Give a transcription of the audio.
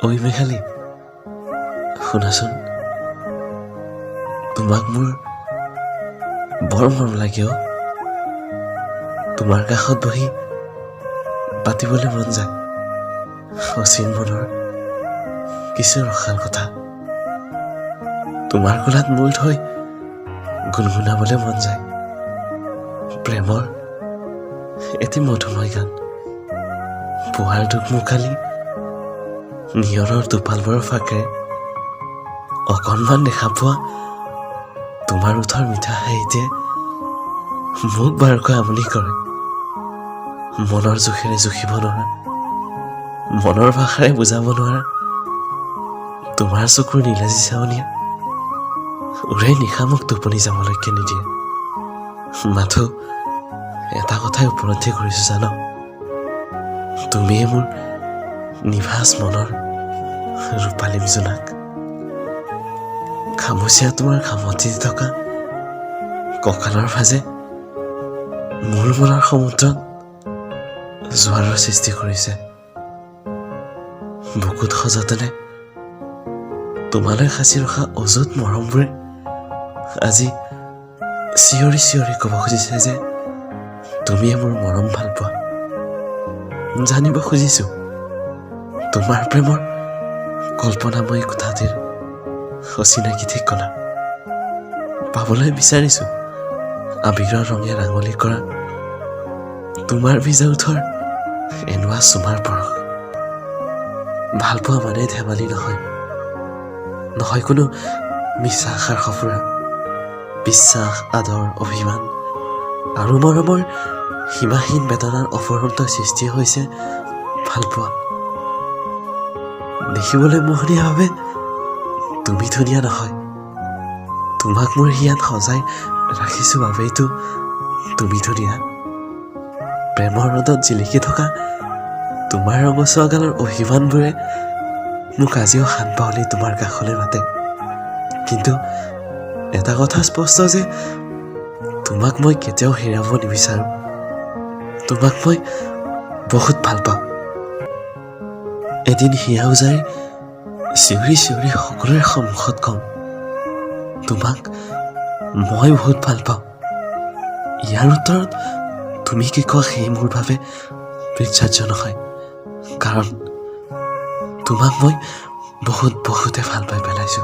ঐ মেঘালী, শুনাচোন, তোমাক মোৰ বৰ মৰম লাগে অ'। তোমাৰ কাষত বহি পাতিবলৈ মন যায় অচিন মনৰ কিছু ৰসাল কথা। তোমাৰ কোলাত মূল থৈ গুণগুণাবলৈ মন যায় প্ৰেমৰ এটি মধুময় গান। পুৱাৰ দুকমুকালি নিয়ৰৰ টোপালবোৰৰ ফাকে অকণমান দেখা পোৱা তোমাৰ ওঠৰ মিঠা হাঁহিতে মোক বাৰুকৈ আমনি কৰে। মনৰ জোখেৰে জুখিব নোৱাৰা, মনৰ ভাষাৰে বুজাব নোৱাৰা তোমাৰ চকুৰ নীলাজী চাৱনীয়ে ওৰে নিশা মোক টোপনি যাবলৈকে নিদিয়ে। মাথো এটা কথাই উপলব্ধি কৰিছো জান, তুমিয়ে মোৰ নিভাঁজ মনৰ ৰূপালী জোনাক। খামুচীয়া তোমাৰ খামতি থকা কঁকালৰ ভাজে মোৰ মনৰ সমুদ্ৰত জোৱাৰৰ সৃষ্টি কৰিছে। বুকুত সযতনে তোমালৈ সাঁচি ৰখা অযুত মৰমবোৰে আজি চিঞৰি চিঞৰি ক'ব খুজিছে যে তুমিয়ে মোৰ মৰম ভাল পোৱা। জানিব খুজিছো তোমাৰ প্ৰেমৰ কল্পনাময়ী কোঠাটিৰ অচিনাকি ঠিকনা পাবলৈ বিচাৰিছো। আবিৰৰ ৰঙে ৰাঙলী কৰা তোমাৰ ভিজা ওঠৰ এনোৱা চুমাৰ পৰশ। ভাল পোৱা মানে ধেমালি নহয়, নহয় কোনো মিছা আশাৰ সফুৰা। বিশ্বাস, আদৰ, অভিমান আৰু মৰমৰ সীমাহীন বেদনাৰ অফুৰন্ত সৃষ্টি হৈছে ভাল পোৱা। দেখিবলৈ মোহনীয়াভাৱে তুমি ধুনীয়া নহয়, তোমাক মোৰ হিয়াত সজাই ৰাখিছো বাবেইতো তুমি ধুনীয়া। প্ৰেমৰ ৰদত জিলিকি থকা তোমাৰ ৰঙচুৱা গালৰ অভিমানবোৰে মোক আজিও হাত বাউলি তোমাৰ কাষলৈ মাতে। কিন্তু এটা কথা স্পষ্ট যে তোমাক মই কেতিয়াও হেৰাব নিবিচাৰো। তোমাক মই বহুত ভাল পাওঁ। এদিন হিয়া উজাৰি চিঞৰি চিঞৰি সকলোৰে সন্মুখত কম, তোমাক মই বহুত ভাল পাওঁ। ইয়াৰ উত্তৰত তুমি কি কোৱা সেই মোৰ বাবে বিশ্বাস্য নহয়, কাৰণ তোমাক মই বহুতে ভাল পাই পেলাইছো।